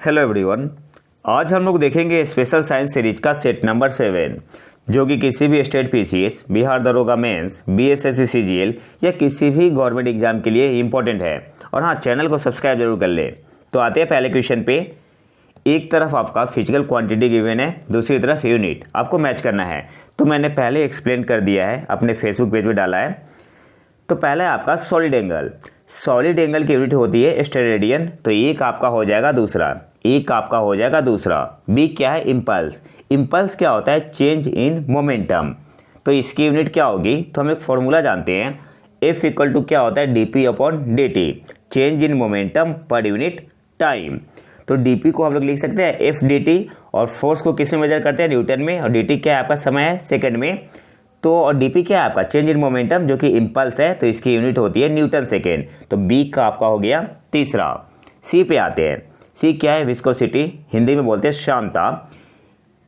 Hello everyone. आज हम लोग देखेंगे स्पेशल साइंस सीरीज का सेट नंबर 7 जो कि किसी भी स्टेट पीसीएस, बिहार दरोगा मेंस, बीएसएससी सीजीएल या किसी भी गवर्नमेंट एग्जाम के लिए इंपॉर्टेंट है। और हाँ, चैनल को सब्सक्राइब जरूर कर ले। तो आते हैं पहले क्वेश्चन पे। एक तरफ आपका फिजिकल क्वांटिटी गिवन है, दूसरी तरफ यूनिट आपको मैच करना है। तो मैंने पहले एक्सप्लेन कर दिया है, अपने फेसबुक पेज पे डाला है। तो पहला है आपका सॉलिड एंगल। सॉलिड एंगल की यूनिट होती है स्टेरेडियन। तो एक आपका हो जाएगा दूसरा, एक आपका हो जाएगा दूसरा। बी क्या है? इम्पल्स। इम्पल्स क्या होता है? Change in momentum. तो इसकी यूनिट क्या होगी? तो हम एक फॉर्मूला जानते हैं, एफ इक्वल टू क्या होता है? D upon D T, change in momentum per unit time. तो डी को हम लोग लिख सकते हैं एफ डी टी, और फोर्स को किस में मेजर करते हैं? न्यूटन में। और डी क्या है आपका? समय है, सेकेंड में। तो और डीपी क्या है आपका? चेंज इन मोमेंटम, जो कि इम्पल्स है। तो इसकी यूनिट होती है न्यूटन सेकेंड। तो बी का आपका हो गया तीसरा। सी पे आते हैं। सी क्या है? विस्कोसिटी, हिंदी में बोलते हैं श्यानता।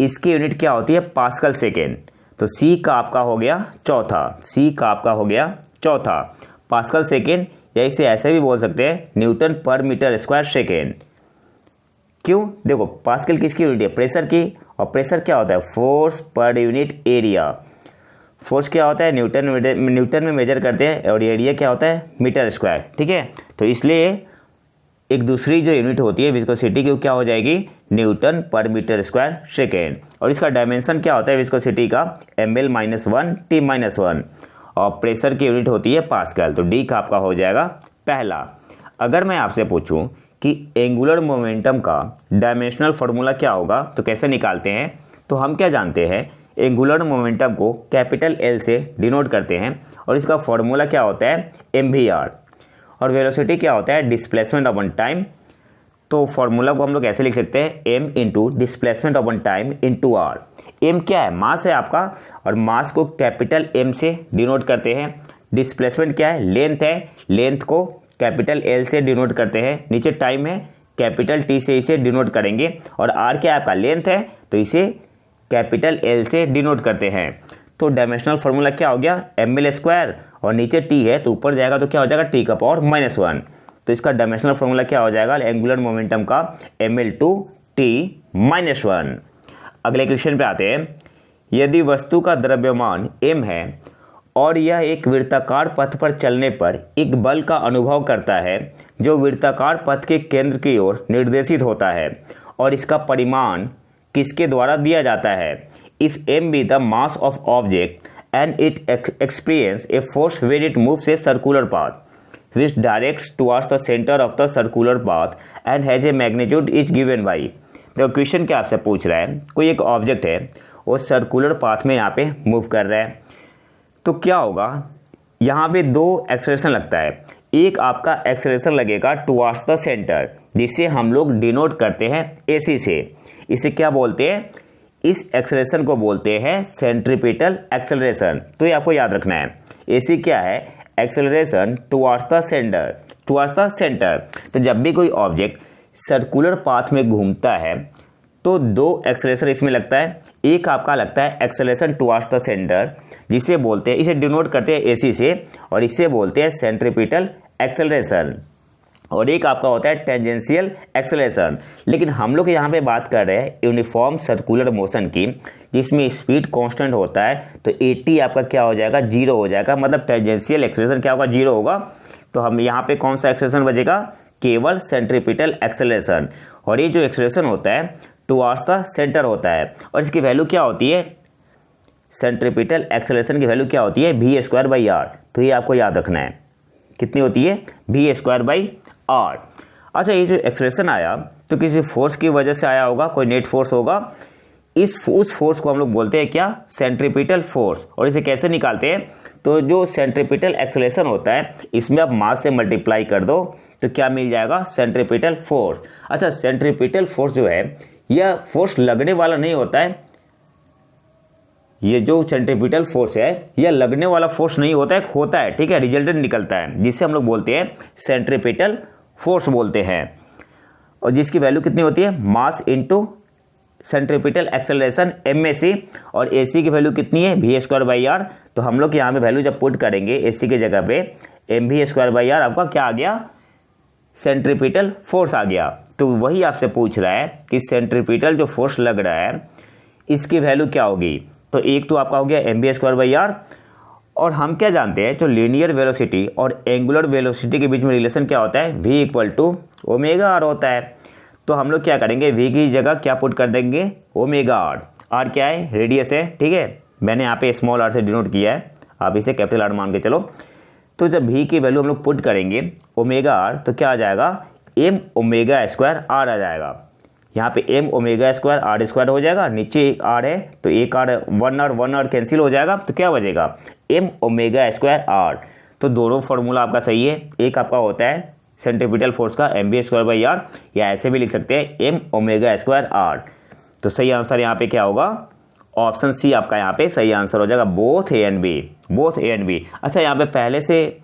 इसकी यूनिट क्या होती है? Pascal second. तो सी का आपका हो गया चौथा। सी का आपका हो गया चौथा, पास्कल सेकेंड, या इसे ऐसे भी बोल सकते हैं न्यूटन पर मीटर स्क्वायर सेकेंड। क्यों? देखो, पास्कल किसकी यूनिट है? प्रेशर की। और प्रेशर क्या होता है? Force per unit area. Force क्या होता है? न्यूटन में मेजर करते हैं, और एरिया क्या होता है? Metre square. ठीक है, तो इसलिए एक दूसरी जो यूनिट होती है विस्कोसिटी की, वो क्या हो जाएगी? न्यूटन पर मीटर स्क्वायर सेकेंड। और इसका डायमेंशन क्या होता है विस्कोसिटी का? ml-1 t-1। और प्रेशर की यूनिट होती है पास्कल। तो डी का आपका हो जाएगा पहला। अगर मैं आपसे पूछूं कि एंगुलर मोमेंटम का डायमेंशनल फार्मूला क्या होगा, तो कैसे निकालते हैं? तो हम क्या जानते हैं? एंगुलर मोमेंटम को कैपिटल एल से डिनोट करते हैं, और इसका फॉर्मूला क्या होता है? mvr। और वेलोसिटी क्या होता है? Displacement upon time. तो फॉर्मूला को हम लोग ऐसे लिख सकते हैं, m into displacement upon time into R. m क्या है? मास है आपका, और मास को कैपिटल M से डिनोट करते हैं। डिस्प्लेसमेंट क्या है? लेंथ है, लेंथ को कैपिटल L से डिनोट करते हैं। नीचे टाइम है, कैपिटल T से इसे डिनोट करेंगे। और R क्या है आपका? लेंथ है, तो इसे कैपिटल L से डिनोट करते हैं। तो डायमेंशनल फार्मूला क्या हो गया? ml स्क्वायर, और नीचे t है तो ऊपर जाएगा तो क्या हो जाएगा? t का पावर -1। तो इसका डायमेंशनल फार्मूला क्या हो जाएगा एंगुलर मोमेंटम का? ml/t-1। अगले क्वेश्चन पे आते हैं। यदि वस्तु का द्रव्यमान m है और यह एक वृत्ताकार पथ पर चलने पर एक बल का अनुभव करता है जो वृत्ताकार पथ के केंद्र की ओर निर्देशित होता है, और इसका परिमाण किसके द्वारा दिया जाता है? If m be the mass of object and it experience a force when it moves a circular path which directs towards the center of the circular path and has a magnitude is given by। देखो, question क्या आपसे पूछ रहा है, कोई एक object है, वो सर्कुलर पाथ में यहाँ पे मूव कर रहा है। तो क्या होगा? यहाँ पे दो एक्सेलरेशन लगता है। एक आपका एक्सेलरेशन लगेगा टुवार्ड्स द सेंटर, जिसे हम लोग डिनोट करते हैं AC से। इसे क्या बोलते हैं? इस एक्सेलरेशन को बोलते हैं सेंट्रीपिटल एक्सेलरेशन। तो ये आपको याद रखना है। AC क्या है? Acceleration towards the centre, towards the centre. तो जब भी कोई ऑब्जेक्ट सर्कुलर पाथ में घूमता है तो दो एक्सेलरेशन इसमें लगता है। एक आपका लगता है एक्सेलरेशन टुवार्ड्स द सेंटर, जिसे बोलते हैं, इसे डिनोट करते हैं AC से, और इसे बोलते हैं सेंट्रीपिटल एक्सेलरेशन। और एक आपका होता है टेंजेंशियल एक्सेलरेशन। लेकिन हम लोग यहाँ पे बात कर रहे हैं यूनिफॉर्म सर्कुलर मोशन की, जिसमें स्पीड कांस्टेंट होता है। तो 80 आपका क्या हो जाएगा? 0 हो जाएगा। मतलब टेंजेंशियल एक्सेलरेशन क्या होगा? 0 होगा। तो हम यहाँ पे कौन सा एक्सेलरेशन बचेगा? केवल सेंट्रीपिटल एक्सेलरेशन। और ये जो एक्सेलरेशन होता है टुवार्ड्स द सेंटर होता है, और इसकी वैल्यू क्या होती है? सेंट्रीपिटल एक्सेलरेशन की वैल्यू क्या होती है? v²/r। तो ये आपको याद रखना है, कितनी होती है? v²/r। अच्छा, ये जो एक्सेलरेशन आया तो किसी फोर्स की वजह से आया होगा, कोई नेट फोर्स होगा। उस फोर्स को हम लोग बोलते हैं क्या? Centripetal force. और इसे कैसे निकालते हैं? तो जो सेंट्रीपिटल एक्सेलरेशन होता है, इसमें आप मास से मल्टीप्लाई कर दो तो क्या मिल जाएगा? Centripetal force. अच्छा, सेंट्रीपिटल फोर्स जो है, यह फोर्स लगने वाला नहीं होता है। ये जो सेंट्रीपिटल फोर्स है, यह लगने वाला फोर्स नहीं होता है, होता है, ठीक है, रिजल्टेंट निकलता है, जिससे हम लोग बोलते हैं सेंट्रीपिटल फोर्स बोलते हैं। और जिसकी वैल्यू कितनी होती है? Mass into centripetal acceleration MAC। और AC की वैल्यू कितनी है? v²/r। तो हम लोग यहाँ पे वैल्यू जब पुट करेंगे AC की जगह पे, mv² बाई आर आपका क्या आ गया, सेंट्रीपिटल फोर्स आ गया। तो वही आपसे पूछ रहा है कि सेंट्रीपिटल जो फोर्स लग रहा है इसकी वैल्यू क्या होगी। तो एक तो आपका हो गया mv²/r, और हम क्या जानते हैं, जो लीनियर वेलोसिटी और एंगुलर वेलोसिटी के बीच में रिलेशन क्या होता है, v = ओमेगा r होता है। तो हम लोग क्या करेंगे, v की जगह क्या पुट कर देंगे, ओमेगा r। r क्या है, रेडियस है, ठीक है, मैंने यहाँ पे स्मॉल r से डिनोट किया है, आप इसे कैपिटल R मान के चलो। तो जब v की वैल्यू हम लोग पुट करेंगे ओमेगा r, तो क्या आ जाएगा, m⍵² r आ जाएगा। यहाँ पे m⍵²r² हो जाएगा, नीचे एक r है तो एक r, 1 r कैंसिल हो जाएगा, तो क्या बचेगा, m⍵²r। तो दोनों फॉर्मूला आपका सही है। एक आपका होता है सेंट्रीपिटल फोर्स का mv²/r, या ऐसे भी लिख सकते हैं m⍵²r। तो सही आंसर यहाँ पे क्या होगा, ऑप्शन सी आपका यहाँ पे सही आंसर हो जाएगा, बोथ ए एंड बी। अच्छा, यहाँ पे पहले से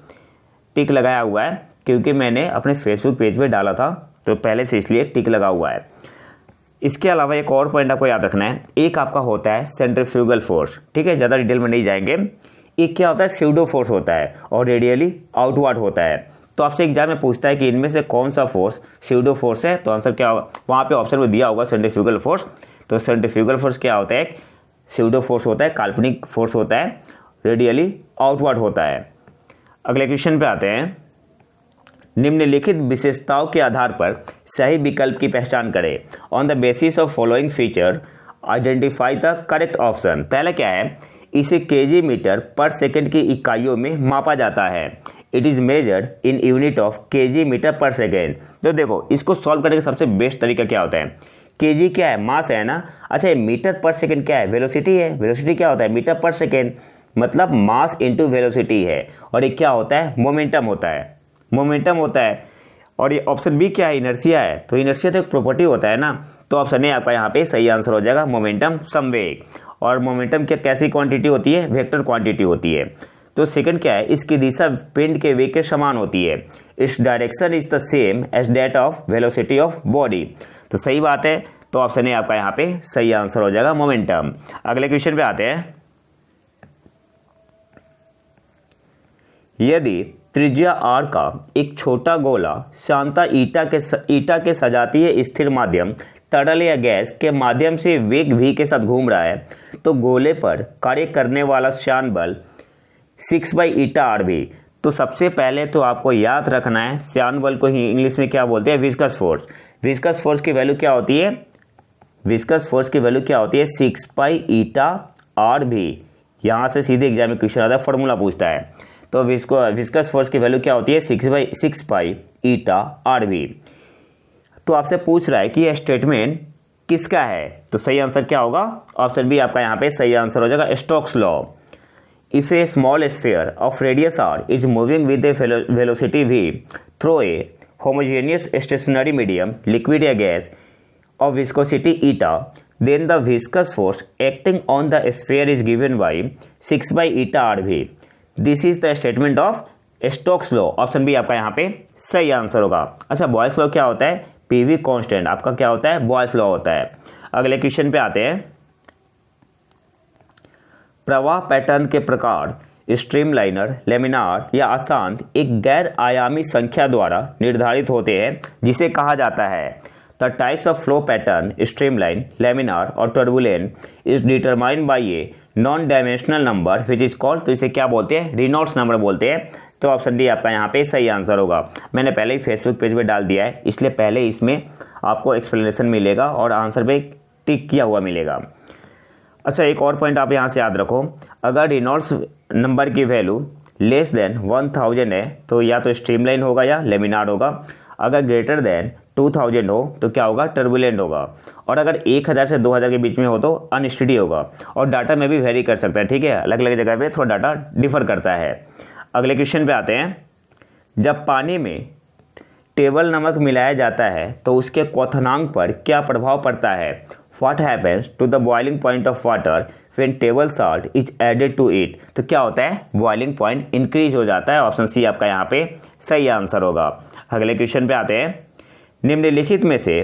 टिक लगाया हुआ है क्योंकि मैंने अपने फेसबुक पेज पे डाला था, तो पहले से इसलिए टिक लगा हुआ है। इसके अलावा एक और पॉइंट आपको याद रखना है, एक आपका होता है सेंट्रीफ्यूगल फोर्स, ठीक है, ज़्यादा डिटेल में नहीं जाएंगे। एक क्या होता है, स्यूडो फोर्स होता है और रेडियली आउटवर्ड होता है। तो आपसे एग्जाम में पूछता है कि इनमें से कौन सा फोर्स स्यूडो फोर्स है, तो आंसर क्या होगा, वहाँ पे ऑप्शन में दिया होगा सेंट्रीफ्यूगल फोर्स। तो सेंट्रीफ्यूगल फोर्स क्या होता है, स्यूडो फोर्स होता है, काल्पनिक फोर्स होता है, रेडियली आउटवर्ड होता है। अगले क्वेश्चन पे आते हैं, निम्नलिखित विशेषताओं के आधार पर सही विकल्प की पहचान करें। On the basis of following feature identify the correct option. पहला क्या है, इसे केजी मीटर पर सेकेंड की इकाइयों में मापा जाता है। It is measured in unit of KG metre per second. तो देखो, इसको सॉल्व करने का सबसे बेस्ट तरीका क्या होता है, केजी क्या है, मास है ना। अच्छा, ये मीटर पर सेकेंड क्या है, वेलोसिटी है। वेलोसिटी क्या होता है, मीटर पर सेकेंड, मतलब मास इंटू वेलोसिटी है। और ये क्या होता है, मोमेंटम होता है, मोमेंटम होता है। और ये ऑप्शन बी क्या है, इनर्शिया है। तो इनर्शिया तो एक प्रॉपर्टी होता है ना, तो ऑप्शन ए आपका यहाँ पे सही आंसर हो जाएगा, मोमेंटम संवेग। और मोमेंटम क्या कैसी क्वांटिटी होती है, वेक्टर क्वांटिटी होती है। तो सेकंड क्या है, इसकी दिशा पिंड के वेग के समान होती है। Its direction is the same as that of velocity of body. तो सही बात है, तो ऑप्शन ए आपका यहाँ पे सही आंसर हो जाएगा, मोमेंटम। अगले क्वेश्चन पे आते हैं, यदि त्रिज्या r का एक छोटा गोला शांता ईटा के सजातीय स्थिर माध्यम तरल या गैस के माध्यम से वेग v के साथ घूम रहा है, तो गोले पर कार्य करने वाला श्यान बल 6/η/r। तो सबसे पहले तो आपको याद रखना है, श्यान बल को ही इंग्लिश में क्या बोलते हैं, विस्कस फोर्स। विस्कस फोर्स की वैल्यू क्या होती है, विस्कस फोर्स की वैल्यू क्या होती है, 6πη/r। यहाँ से सीधे एग्जाम में क्वेश्चन आता है, फॉर्मूला पूछता है। तो विस्कस फोर्स की वैल्यू क्या होती है, 6πη/r। तो आपसे पूछ रहा है कि यह स्टेटमेंट किसका है, तो सही आंसर क्या होगा, ऑप्शन बी आपका यहाँ पे सही आंसर हो जाएगा, Stokes law. If a small sphere of radius r is moving with a velocity v through a homogeneous stationary medium liquid या gas of viscosity eta, then the viscous force acting on the sphere is given by 6/η/r। This is the statement of Stokes law। Option B आपका यहाँ पे सही answer होगा। अच्छा, Boyle's law क्या होता है, पीवी कांस्टेंट आपका क्या होता है, बॉयल्स लॉ होता है। अगले क्वेश्चन पे आते हैं, प्रवाह पैटर्न के प्रकार स्ट्रीमलाइनर, लेमिनार या अशांत एक गैर आयामी संख्या द्वारा निर्धारित होते हैं, जिसे कहा जाता है the types of flow pattern, streamline, laminar और turbulent is determined by a non dimensional number which is called. तो इसे क्या बोलते हैं, रेनॉल्ड्स नंबर बोलते हैं। तो ऑप्शन डी आपका यहाँ पे सही आंसर होगा। मैंने पहले ही फेसबुक पेज पे डाल दिया है, इसलिए पहले इसमें आपको एक्सप्लेनेशन मिलेगा और आंसर पे टिक किया हुआ मिलेगा। अच्छा, एक और पॉइंट आप यहाँ से याद रखो, अगर रेनॉल्ड्स नंबर की वैल्यू लेस देन 1000 है तो या तो स्ट्रीमलाइन होगा या लेमिनार होगा। अगर ग्रेटर देन 2000 हो तो क्या होगा, टर्बुलेंट होगा। और अगर 1000 से 2000 के बीच में हो तो अनस्टेडी होगा। और डाटा में भी वेरी कर सकता है, ठीक है, अलग अलग जगह पे थोड़ा डाटा डिफर करता है। अगले क्वेश्चन पे आते हैं, जब पानी में टेबल नमक मिलाया जाता है तो उसके क्वथनांक पर क्या प्रभाव पड़ता है। What happens to the boiling point of water when table salt is added to it. तो क्या होता है, बॉइलिंग पॉइंट इंक्रीज हो जाता है। ऑप्शन सी आपका यहाँ पे सही आंसर होगा। अगले क्वेश्चन पे आते हैं, निम्नलिखित में से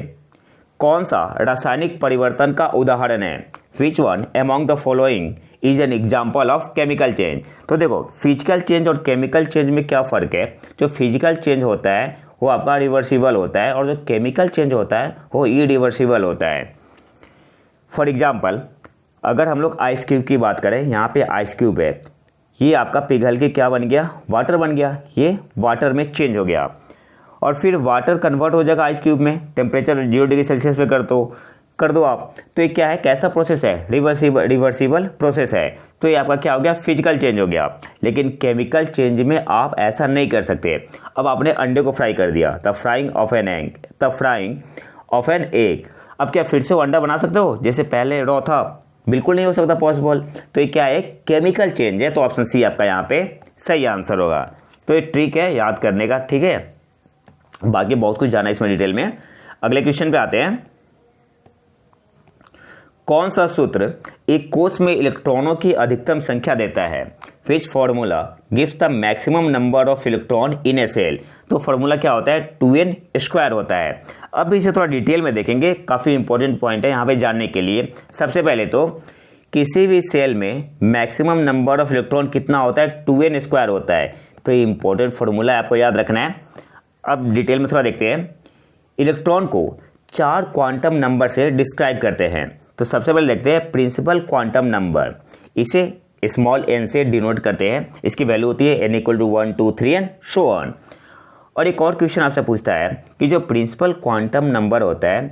कौन सा रासायनिक परिवर्तन का उदाहरण है। Which one among the following is an example of chemical change. तो देखो, फिजिकल चेंज और केमिकल चेंज में क्या फ़र्क है। जो फिजिकल चेंज होता है वो आपका रिवर्सिबल होता है और जो केमिकल चेंज होता है वो इरिवर्सिबल होता है। फॉर एग्जाम्पल अगर हम लोग आइस क्यूब की बात करें, यहाँ पे आइस क्यूब है, ये आपका पिघल के क्या बन गया, वाटर बन गया, ये वाटर में चेंज हो गया और फिर वाटर कन्वर्ट हो जाएगा आइस क्यूब में, टेम्परेचर 0 डिग्री सेल्सियस पे कर दो आप, तो ये क्या है, कैसा प्रोसेस है, रिवर्सिबल प्रोसेस है। तो ये आपका क्या हो गया, फिजिकल चेंज हो गया। लेकिन केमिकल चेंज में आप ऐसा नहीं कर सकते। अब आपने अंडे को फ्राई कर दिया, the frying of an egg, अब क्या फिर से वो अंडा बना सकते हो जैसे पहले रॉ था, बिल्कुल नहीं हो सकता पॉसिबल। तो ये क्या है, केमिकल चेंज है। तो ऑप्शन सी आपका यहाँ पे सही आंसर होगा। तो ये ट्रिक है याद करने का, ठीक है। बाकी बहुत कुछ जाना है इसमें डिटेल में। अगले क्वेश्चन पे आते हैं। कौन सा सूत्र एक कोष में इलेक्ट्रॉनों की अधिकतम संख्या देता है? Which formula gives the maximum number of electron in a shell? तो फॉर्मूला क्या होता है, 2n² होता है। अब इसे थोड़ा डिटेल में देखेंगे, काफ़ी इंपॉर्टेंट पॉइंट है यहाँ पे जानने के लिए। सबसे पहले तो किसी भी सेल में मैक्सिमम नंबर ऑफ इलेक्ट्रॉन कितना होता है, 2n² होता है। तो ये इंपॉर्टेंट फॉर्मूला है, आपको याद रखना है। अब डिटेल में थोड़ा देखते हैं। इलेक्ट्रॉन को 4 क्वांटम नंबर से डिस्क्राइब करते हैं। तो सबसे पहले देखते हैं प्रिंसिपल क्वांटम नंबर, इसे स्मॉल n से डिनोट करते हैं। इसकी वैल्यू होती है n = 1 2 3 एंड सो ऑन। और एक और क्वेश्चन आपसे पूछता है कि जो प्रिंसिपल क्वांटम नंबर होता है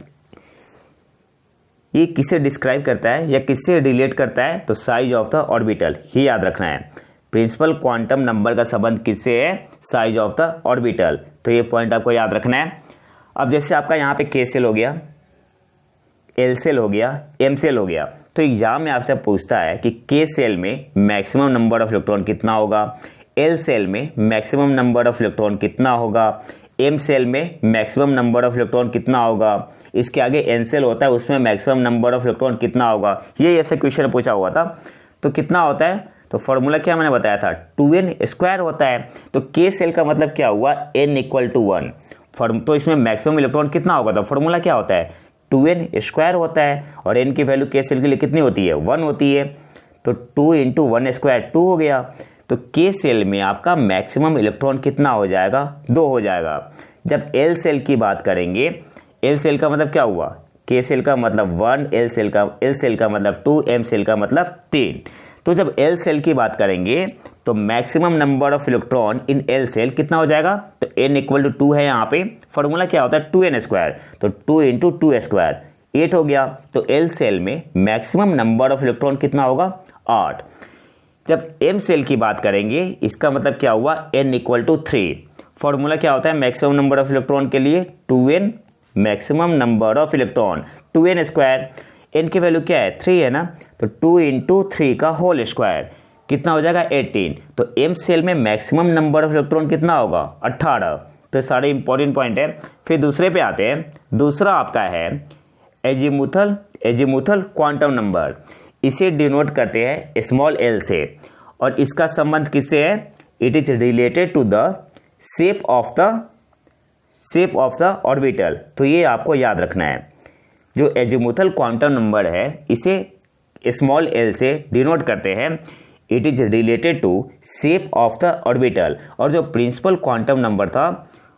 ये किसे डिस्क्राइब करता है या किससे रिलेट करता है? तो साइज ऑफ द ऑर्बिटल, ही याद रखना है। प्रिंसिपल क्वांटम नंबर का संबंध किससे है? Size of the orbital. तो ये पॉइंट आपको याद रखना है। अब जैसे आपका यहाँ पे k सेल हो गया, L सेल हो गया, M सेल हो गया, तो एग्जाम में आपसे पूछता है कि K सेल में मैक्सिमम नंबर ऑफ इलेक्ट्रॉन कितना होगा, L सेल में मैक्सिमम नंबर ऑफ इलेक्ट्रॉन कितना होगा, M सेल में मैक्सिमम नंबर ऑफ इलेक्ट्रॉन कितना होगा, इसके आगे N सेल होता है उसमें मैक्सिमम नंबर ऑफ इलेक्ट्रॉन कितना होगा। ये ऐसे क्वेश्चन पूछा हुआ था। तो कितना होता है, तो फॉर्मूला क्या मैंने बताया था, 2n² होता है। तो K सेल का मतलब क्या हुआ, n = 1। तो इसमें मैक्सिमम इलेक्ट्रॉन कितना होगा, तो फॉर्मूला क्या होता है, 2n² होता है। और n की वैल्यू K सेल के लिए कितनी होती है, 1 होती है। तो 2 × 1² 2 हो गया। तो K सेल में आपका मैक्सिमम इलेक्ट्रॉन कितना हो जाएगा, 2 हो जाएगा। जब L सेल की बात करेंगे, L सेल का मतलब क्या हुआ, K सेल का मतलब 1, L सेल का मतलब 2, M सेल का मतलब 3। तो जब L सेल की बात करेंगे तो maximum number of electron in L shell कितना हो जाएगा, तो n = 2 है यहाँ पे। फॉर्मूला क्या होता है, 2n²। तो 2 × 2² 8 हो गया। तो L सेल में मैक्सिमम नंबर ऑफ इलेक्ट्रॉन कितना होगा, 8। जब M सेल की बात करेंगे इसका मतलब क्या हुआ, n = 3। फॉर्मूला क्या होता है मैक्सिमम नंबर ऑफ इलेक्ट्रॉन के लिए, 2n maximum number of electron 2n²। n की वैल्यू क्या है, 3 है ना, तो 2 × 3 का होल स्क्वायर कितना हो जाएगा, 18। तो M सेल में मैक्सिमम नंबर ऑफ इलेक्ट्रॉन कितना होगा, 18। तो सारे इंपॉर्टेंट पॉइंट है। फिर दूसरे पे आते हैं। दूसरा आपका है एजीमुथल क्वांटम नंबर, इसे डिनोट करते हैं स्मॉल l से। और इसका संबंध किससे है, it is related to the shape of the orbital. तो ये आपको याद रखना है। जो एजीमुथल क्वांटम नंबर है इसे स्मॉल l से डिनोट करते हैं, it is related to shape of the orbital. और जो प्रिंसिपल क्वांटम नंबर था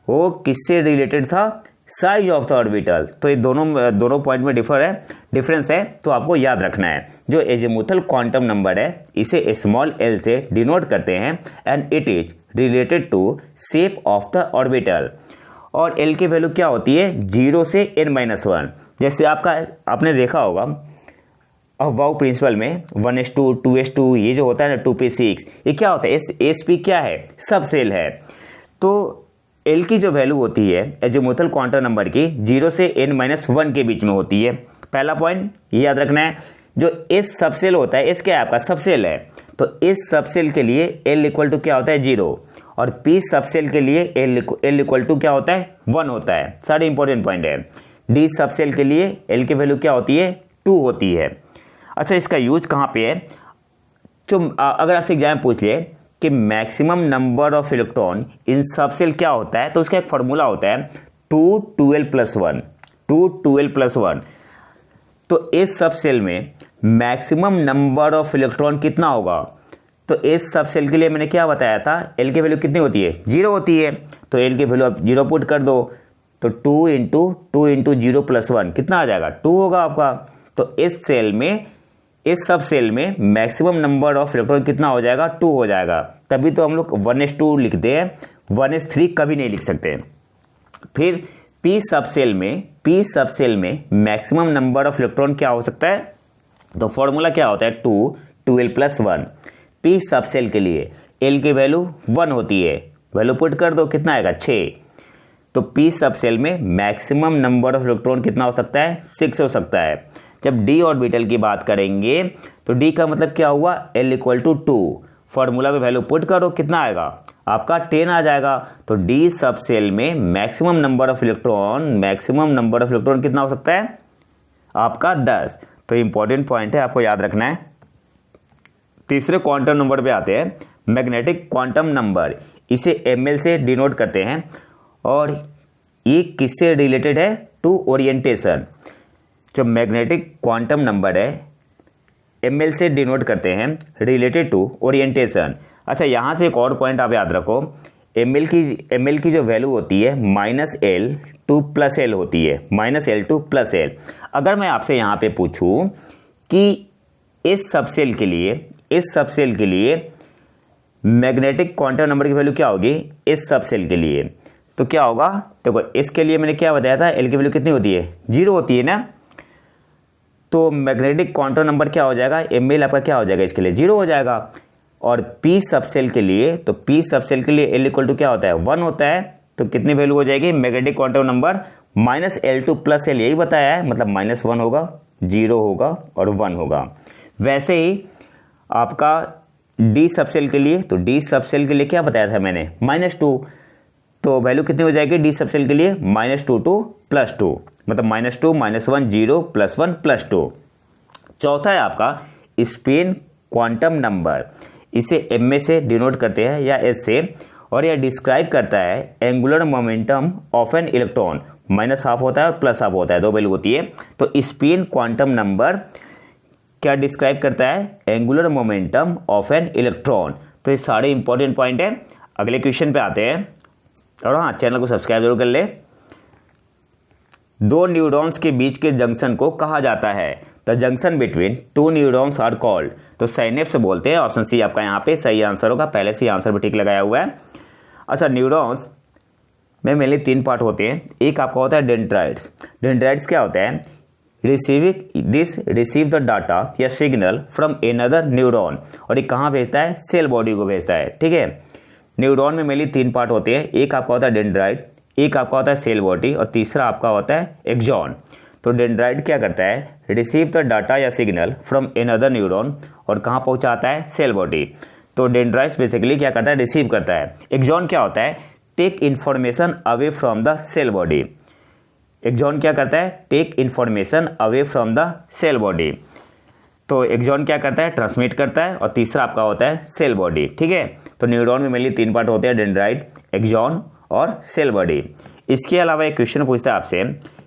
वो किससे रिलेटेड था, साइज ऑफ द ऑर्बिटल। तो ये दोनों पॉइंट में डिफरेंस है, तो आपको याद रखना है। जो एजीमुथल क्वांटम नंबर है इसे स्मॉल l से डिनोट करते हैं and it is related to shape of the orbital. और l की वैल्यू क्या होती है, 0 से n-1। जैसे आपने देखा होगा वाउ प्रिंसिपल में 1s2 2s2 ये जो होता है ना 2p6, ये क्या होता है, sp क्या है, सब सेल है। तो L की जो वैल्यू होती है एजीमुथल क्वांटम नंबर की 0 से n-1 के बीच में होती है। पहला पॉइंट ये याद रखना है। जो S सबसेल होता है, S क्या है आपका, सबसेल है। तो S सबसेल के लिए L = क्या होता है, 0। और P सबसेल के लिए L = क्या होता है, 1 होता है। सारे इंपॉर्टेंट पॉइंट है। D सबसेल के लिए L की वैल्यू क्या होती है, 2 होती है। अच्छा, इसका यूज कहाँ पे है, जो अगर आपसे एग्जाम पूछ ले कि maximum number of electron in subshell क्या होता है, तो उसका एक फॉर्मूला होता है 212+1। तो इस सबसेल में मैक्सिमम नंबर ऑफ इलेक्ट्रॉन कितना होगा, तो इस सब सेल के लिए मैंने क्या बताया था, एल की वैल्यू कितनी होती है, 0 होती है। तो एल की वैल्यू आप 0 पुट कर दो, तो 2 इंटू 0 + 1 कितना आ जाएगा, 2 होगा आपका। तो इस सेल में, इस सब सेल में मैक्सिमम नंबर ऑफ इलेक्ट्रॉन कितना हो जाएगा, 2 हो जाएगा। तभी तो हम लोग 1s2 लिखते हैं, 1s3 कभी नहीं लिख सकते। फिर पी सब सेल में मैक्सिमम नंबर ऑफ इलेक्ट्रॉन क्या हो सकता है, तो फॉर्मूला क्या होता है, 2l + 1। पी सब सेल के लिए एल की वैल्यू 1 होती है, वैल्यू पुट कर दो, कितना आएगा, 6। तो पी सब सेल में मैक्सिमम नंबर ऑफ इलेक्ट्रॉन कितना हो सकता है, 6 हो सकता है। जब डी ऑर्बिटल की बात करेंगे तो डी का मतलब क्या हुआ, L = 2। फॉर्मूला में वैल्यू पुट करो, कितना आएगा आपका, 10 आ जाएगा। तो डी सब सेल में मैक्सिमम नंबर ऑफ इलेक्ट्रॉन कितना हो सकता है आपका, 10। तो इंपॉर्टेंट पॉइंट है, आपको याद रखना है। तीसरे क्वांटम नंबर पे आते हैं, मैग्नेटिक क्वांटम नंबर। इसे ml से डिनोट करते हैं और ये किससे रिलेटेड है, टू ओरिएंटेशन। जो मैग्नेटिक क्वांटम नंबर है ml से डिनोट करते हैं, रिलेटेड टू ओरिएंटेशन। अच्छा, यहाँ से एक और पॉइंट आप याद रखो, ml की जो वैल्यू होती है -L to +L होती है, -L to +L। अगर मैं आपसे यहाँ पे पूछूं कि इस सबसेल के लिए मैग्नेटिक क्वांटम नंबर की वैल्यू क्या होगी, इस सबसेल के लिए तो क्या होगा, देखो इसके लिए मैंने क्या बताया था, L की वैल्यू कितनी होती है, 0 होती है ना। तो मैग्नेटिक क्वांटम नंबर क्या हो जाएगा, ml आपका क्या हो जाएगा, इसके लिए 0 हो जाएगा। और p सबसेल के लिए, तो p सबसेल के लिए L = क्या होता है, 1 होता है। तो कितनी वैल्यू हो जाएगी, magnetic quantum number -L to +L, यही बताया है, मतलब -1 होगा, 0 होगा और 1 होगा। वैसे ही आपका डी सबसेल के लिए, तो डी सबसेल के लिए क्या बताया था मैंने, -2। तो वैल्यू कितनी हो जाएगी डी सबसेल के लिए, -2 to +2, मतलब -2 -1 0 +1 +2। चौथा है आपका स्पिन क्वांटम नंबर। इसे m से डिनोट करते हैं या s से, और यह डिस्क्राइब करता है angular momentum of an electron. -½ होता है और +½ होता है, 2 वैल्यू होती है। तो स्पिन क्वांटम नंबर क्या डिस्क्राइब करता है, angular momentum of an electron. तो ये सारे इंपॉर्टेंट पॉइंट है। अगले क्वेश्चन पे आते हैं, और हाँ, चैनल को सब्सक्राइब जरूर कर ले। 2 न्यूरॉन्स के बीच के जंक्शन को कहा जाता है, the junction between 2 neurons are called, तो साइनेप्स बोलते हैं। ऑप्शन सी आपका यहाँ पे सही आंसर होगा, पहले से आंसर भी ठीक लगाया हुआ है। अच्छा, न्यूरॉन्स में मेनली 3 पार्ट होते हैं। एक आपका होता है डेंड्राइट्स। डेंड्राइट्स क्या होता है, रिसीव द डाटा या सिग्नल फ्रॉम अनदर न्यूरॉन, और ये कहाँ भेजता है, सेल बॉडी को भेजता है, ठीक है। न्यूरॉन में मेनली 3 पार्ट होते हैं, एक आपका होता है डेंड्राइट, एक आपका होता है सेल बॉडी, और तीसरा आपका होता है एक्सॉन। तो डेंड्राइट क्या करता है, रिसीव द डाटा या सिग्नल फ्रॉम अनदर न्यूरॉन, और कहाँ पहुँचाता है, सेल बॉडी। तो डेंड्राइट्स बेसिकली क्या करता है, रिसीव करता है। एक्सॉन क्या होता है, take information away from the cell body. Axon क्या करता है, take information away from the cell body. तो एक्सॉन क्या करता है, ट्रांसमिट करता है, और तीसरा आपका होता है सेल बॉडी, ठीक है। तो न्यूरॉन में मेनली 3 पार्ट होते हैं, डेंड्राइट, एक्सॉन और सेल बॉडी। इसके अलावा एक क्वेश्चन पूछता है आपसे,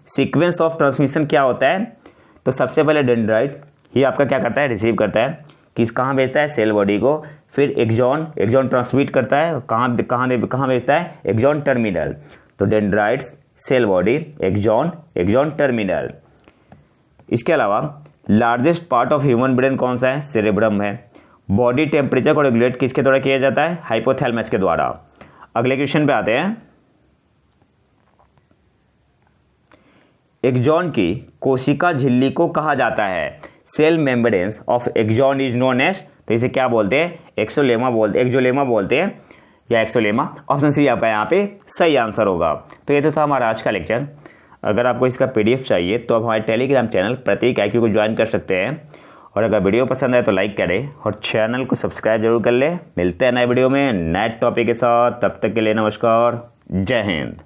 सीक्वेंस ऑफ ट्रांसमिशन क्या होता है। तो सबसे पहले डेंड्राइट ही आपका क्या करता है, रिसीव करता है, किस कहाँ भेजता है, सेल बॉडी को। फिर एक्सॉन ट्रांसमिट करता है, कहाँ भेजता है, एक्सॉन टर्मिनल। तो dendrites, cell body, axon terminal. इसके अलावा largest part of human brain कौन सा है, सेरेब्रम है। बॉडी टेम्परेचर को रेगुलेट किसके द्वारा किया जाता है, हाइपोथैलेमस के द्वारा। अगले क्वेश्चन पे आते हैं, एक्सॉन की कोशिका झिल्ली को कहा जाता है, cell membranes of axon is known as, तो इसे क्या बोलते हैं, एक्सोलेमा बोलते हैं या एक्सोलेमा। ऑप्शन सी आपका यहाँ पे सही आंसर होगा। तो ये तो था हमारा आज का लेक्चर। अगर आपको इसका PDF चाहिए तो आप हमारे टेलीग्राम चैनल प्रतीक IQ को ज्वाइन कर सकते हैं, और अगर वीडियो पसंद आए तो लाइक करें और चैनल को सब्सक्राइब जरूर कर ले। मिलते हैं नए वीडियो में नए टॉपिक के साथ, तब तक के लिए नमस्कार, जय हिंद।